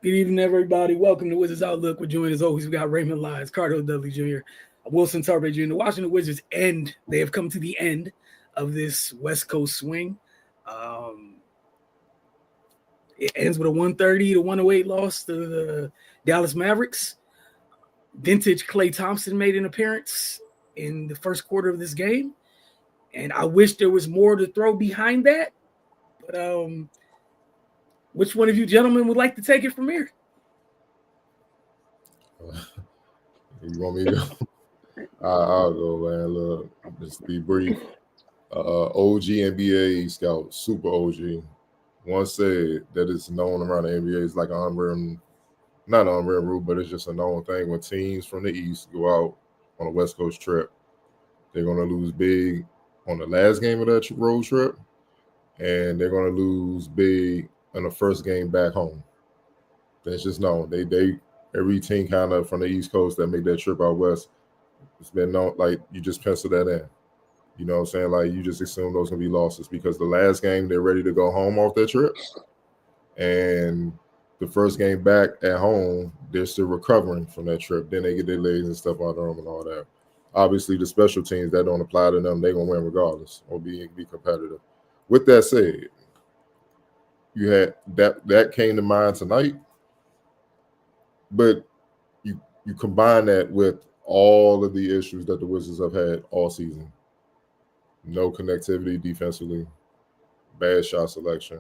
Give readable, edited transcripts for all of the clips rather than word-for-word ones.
Good evening, everybody. Welcome to Wizards Outlook. We're joined as always. We got Raymond Lyons, Cardo Dudley Jr., Wilson Tarpe Jr. The Washington Wizards end. They have come to the end of this West Coast swing. It ends with a 130 to 108 loss to the Dallas Mavericks. Vintage Klay Thompson made an appearance in the first quarter of this game. And I wish there was more to throw behind that. But which one of you gentlemen would like to take it from here? You want me to go? I'll go, man. Look, just be brief. OG NBA scout, super OG, once said that it's known around the NBA. It's like an unwritten, not an unwritten rule, but it's just a known thing. When teams from the East go out on a West Coast trip, they're going to lose big on the last game of that road trip, and they're going to lose big in the first game back home. That's just known. They every team kind of from the East Coast that make that trip out west, it's been known, like you just pencil that in. You know what I'm saying? Like you just assume those going to be losses because the last game they're ready to go home off that trip. And the first game back at home, they're still recovering from that trip. Then they get their legs and stuff out of them and all that. Obviously, the special teams, that don't apply to them. They're going to win regardless or be competitive. With that said, you had that came to mind tonight. But you combine that with all of the issues that the Wizards have had all season. No connectivity defensively, bad shot selection.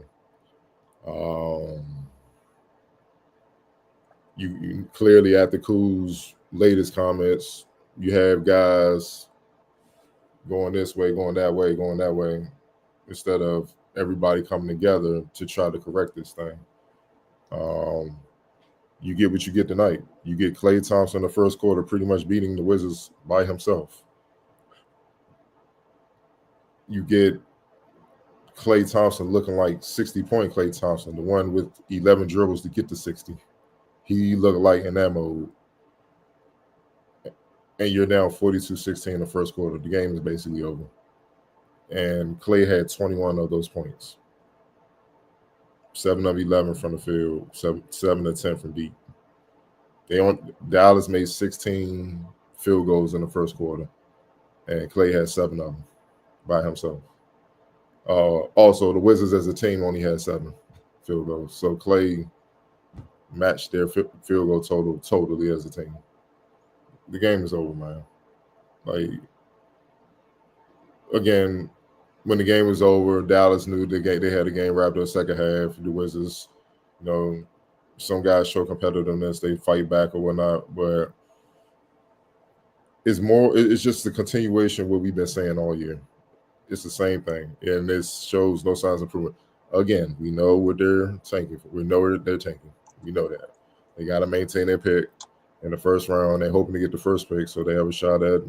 You clearly at the Kuz's latest comments, you have guys going this way, going that way, instead of everybody coming together to try to correct this thing. You get what you get tonight. You get Klay Thompson in the first quarter pretty much beating the Wizards by himself. You get Klay Thompson looking like 60-point Klay Thompson, the one with 11 dribbles to get to 60. He looked like in that mode. And you're down 42-16 in the first quarter. The game is basically over. And Klay had 21 of those points. 7 of 11 from the field, 7 of 10 from deep. Dallas made 16 field goals in the first quarter, and Klay had 7 of them by himself. Also, the Wizards as a team only had 7 field goals, so Klay matched their field goal total totally as a team. The game is over, man. Like, again, when the game was over, Dallas knew they had a game wrapped up second half. The Wizards, some guys show competitiveness, they fight back or whatnot, but it's just a continuation of what we've been saying all year. It's the same thing, and this shows no signs of improvement. Again, we know what they're tanking for. We know what they're tanking. We know that. They got to maintain their pick in the first round. They're hoping to get the first pick, so they have a shot at,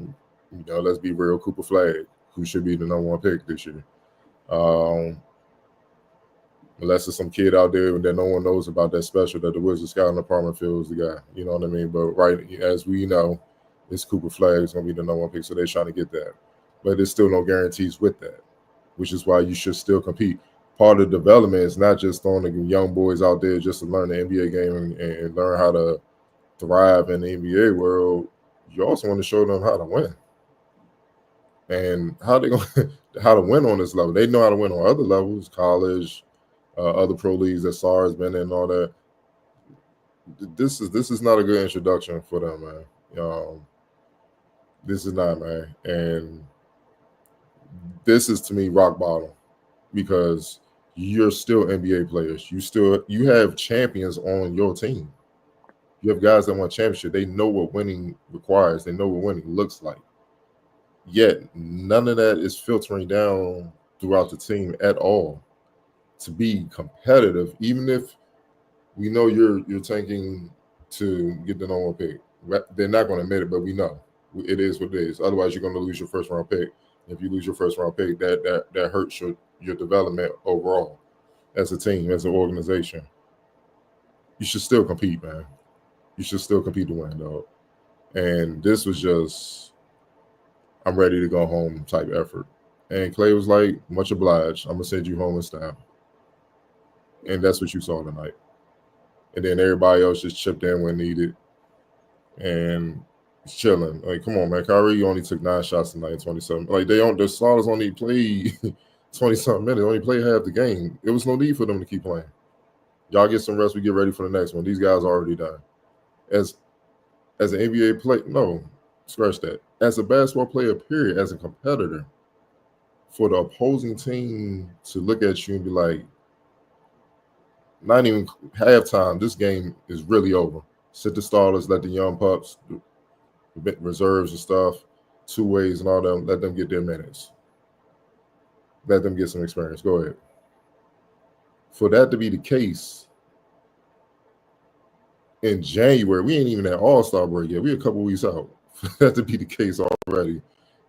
let's be real, Cooper Flag, who should be the number 1 pick this year. Unless there's some kid out there that no one knows about that special that the Wizards scouting department feels the guy. You know what I mean? But right, as we know, it's Cooper Flag is going to be the number 1 pick, so they're trying to get that. But there's still no guarantees with that, which is why you should still compete. Part of the development is not just throwing the young boys out there just to learn the NBA game and learn how to thrive in the NBA world. You also want to show them how to win. And how to win on this level. They know how to win on other levels, college, other pro leagues that SAR's been in and all that. This is not a good introduction for them, man. This is not, man. And this is, to me, rock bottom because you're still NBA players. You have champions on your team. You have guys that won championship. They know what winning requires. They know what winning looks like. Yet none of that is filtering down throughout the team at all to be competitive, even if we know you're tanking to get the number 1 pick. They're not going to admit it, but we know it is what it is. Otherwise, you're going to lose your first round pick. If you lose your first round pick, that hurts your development overall as a team, as an organization. You should still compete, man. You should still compete to win, dog. And this was just, I'm ready to go home type effort. And Klay was like, much obliged. I'm going to send you home in style. And that's what you saw tonight. and then everybody else just chipped in when needed, and it's chilling. Like, come on, man. Kyrie only took 9 shots tonight, 27. Like, the starters only played 20-something minutes, only played half the game. There was no need for them to keep playing. Y'all get some rest. We get ready for the next one. These guys are already done. As an NBA player, no, scratch that. As a basketball player, period, as a competitor, for the opposing team to look at you and be like, not even halftime, this game is really over. Sit the starters, let the young pups, the reserves and stuff, 2 ways and all them, let them get their minutes. Let them get some experience. Go ahead. For that to be the case in January, we ain't even at All-Star break yet. We a couple weeks out. For that to be the case already,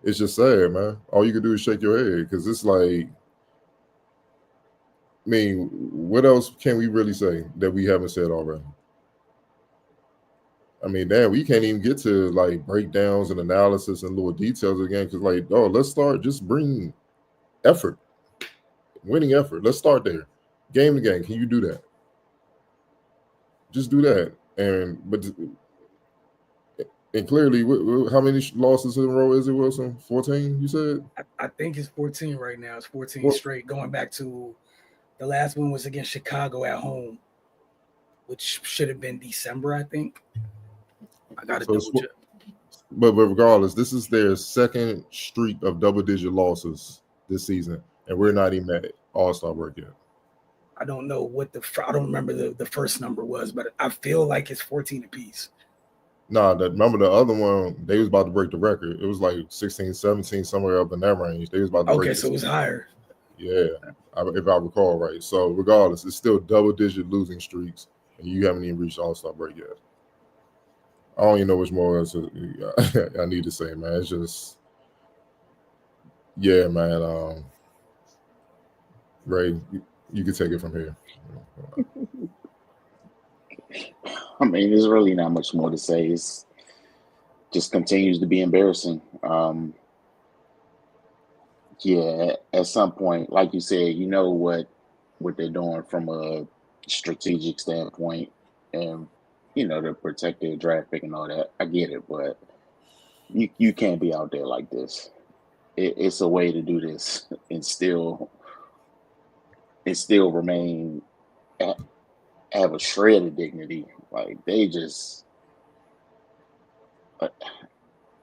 it's just sad, man. All you can do is shake your head because it's like, I mean, what else can we really say that we haven't said already? I mean, damn, we can't even get to like breakdowns and analysis and little details again because, like, oh, let's start. Just bring effort, winning effort. Let's start there. Game to game. Can you do that? Just do that. And clearly, how many losses in a row is it, Wilson? 14, you said? I think it's 14 right now. It's 14 straight. Going back to the last one was against Chicago at home, which should have been December, I think. I got to double check. But regardless, this is their second streak of double-digit losses this season, and we're not even at All-Star break yet. I don't know what I don't remember the first number was, but I feel like it's 14 apiece. Nah, remember the other one, they was about to break the record. It was like 16, 17, somewhere up in that range. They was about to break so it was higher. Yeah, if I recall right. So regardless, it's still double-digit losing streaks, and you haven't even reached All-Star break yet. I don't even know which more else I need to say, man. It's just, yeah, man. Ray, you can take it from here. I mean, there's really not much more to say. It's just continues to be embarrassing. Yeah, at some point, like you said, you know what they're doing from a strategic standpoint, and to protect their draft pick and all that. I get it, but you can't be out there like this. It's a way to do this and still remain have a shred of dignity. Like, they just,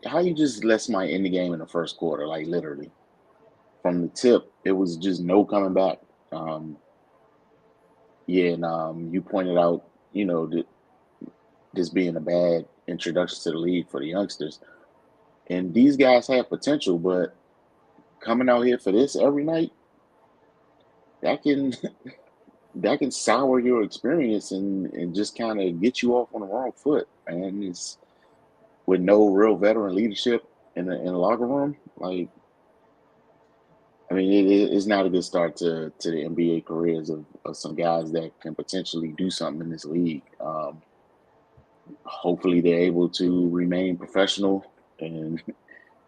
how you just let somebody end the game in the first quarter, like literally from the tip, it was just no coming back. You pointed out, this being a bad introduction to the league for the youngsters, and these guys have potential, but coming out here for this every night, that can sour your experience and just kind of get you off on the wrong foot. And it's with no real veteran leadership in the locker room. Like, I mean, it's not a good start to the NBA careers of some guys that can potentially do something in this league. Hopefully, they're able to remain professional and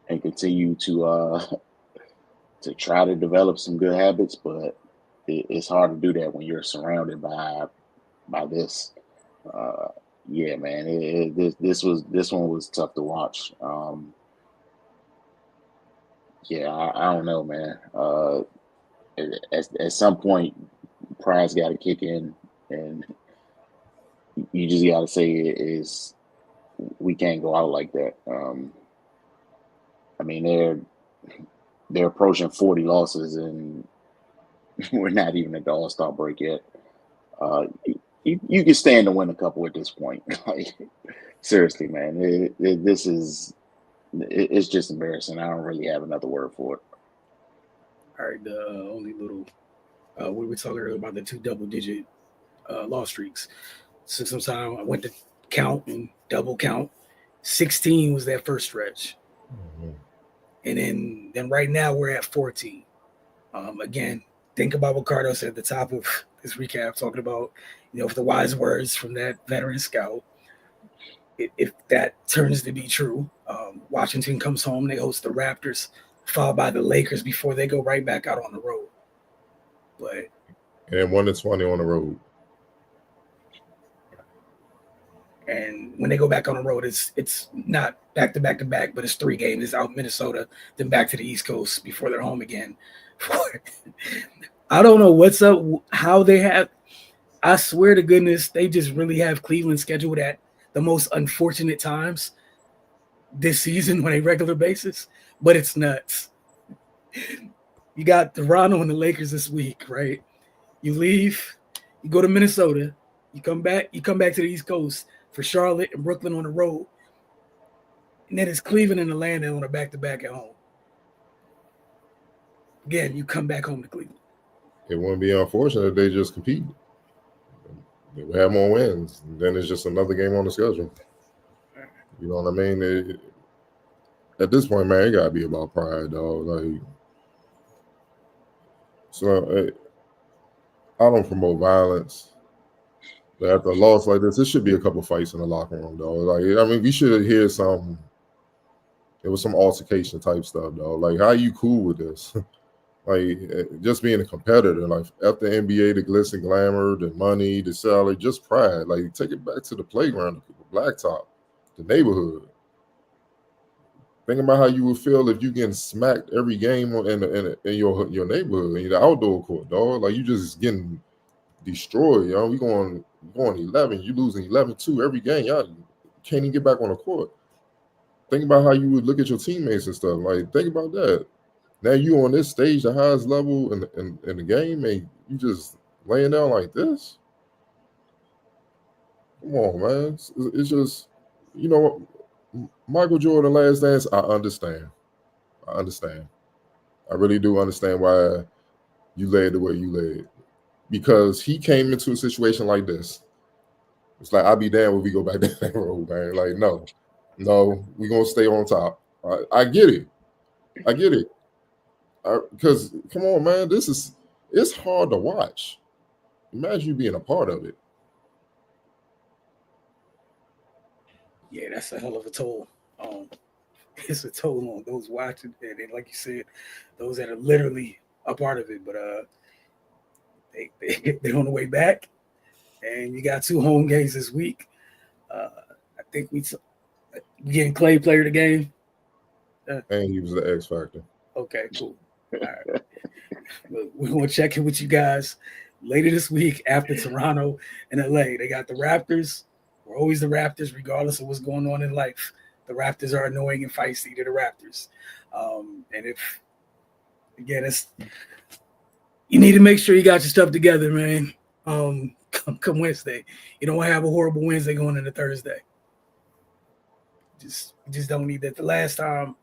continue to try to develop some good habits, but it's hard to do that when you're surrounded by this. Yeah, man, this one was tough to watch. Yeah, I don't know, man. At some point, pride's got to kick in, and you just got to say we can't go out like that. I mean, they're approaching 40 losses, and we're not even at the All-Star break yet. You can stand to win a couple at this point. Like, seriously, man, it's just embarrassing. I don't really have another word for it. All right, the only little we were talking earlier about the 2 double-digit loss streaks. So sometime I went to count and double count. 16 was that first stretch, and then right now we're at 14. Again, think about what Cardo said at the top of this recap, talking about for the wise words from that veteran scout. If that turns to be true, Washington comes home, they host the Raptors, followed by the Lakers before they go right back out on the road. But and 1-20 on the road. And when they go back on the road, it's not back to back to back, but it's 3 games. It's out Minnesota, then back to the East Coast before they're home again. I don't know what's up, how they have. I swear to goodness, they just really have Cleveland scheduled at the most unfortunate times this season on a regular basis, but it's nuts. You got Toronto and the Lakers this week, right? You leave, you go to Minnesota, you come back to the East Coast for Charlotte and Brooklyn on the road. And then it's Cleveland and Atlanta on a back-to-back at home. Again, you come back home to Cleveland. It wouldn't be unfortunate if they just compete. They would have more wins. And then it's just another game on the schedule. You know what I mean? At this point, man, it got to be about pride, dog. Like, so I don't promote violence. But after a loss like this, there should be a couple fights in the locker room, dog. Like, I mean, we should hear some. It was some altercation type stuff, dog. Like, how are you cool with this? Like, just being a competitor. Like, after NBA, the glitz and glamour, the money, the salary, just pride. Like, take it back to the playground, the blacktop, the neighborhood. Think about how you would feel if you getting smacked every game in your neighborhood, in the outdoor court, dog. Like, you just getting destroyed, yo. We going 11, you losing 11-2 every game. Y'all can't even get back on the court. Think about how you would look at your teammates and stuff. Like, think about that. Now you on this stage, the highest level in the game, and you just laying down like this. Come on, man. It's just, you know, Michael Jordan, Last Dance. I understand. I really do understand why you led the way you led. Because he came into a situation like this. It's like, I'll be damned when we go back down that road, man. Like, no, we're going to stay on top. I get it. Because, come on, man, it's hard to watch. Imagine you being a part of it. Yeah, that's a hell of a toll. It's a toll on those watching, and like you said, those that are literally a part of it. But they're on the way back, and you got 2 home games this week. I think we getting Clay player of the game. And he was the X factor. Okay, cool. All right. We're going to check in with you guys later this week after Toronto and LA. They got the Raptors. We're always the Raptors, regardless of what's going on in life. The Raptors are annoying and feisty. They're the Raptors. And if, again, you need to make sure you got your stuff together, man. Come Wednesday. You don't want to have a horrible Wednesday going into Thursday. Just don't need that. The last time,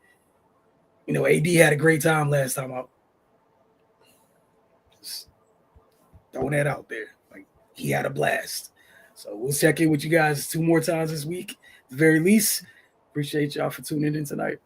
AD had a great time last time out. Just throwing that out there. Like, he had a blast. So we'll check in with you guys 2 more times this week. At the very least, appreciate y'all for tuning in tonight.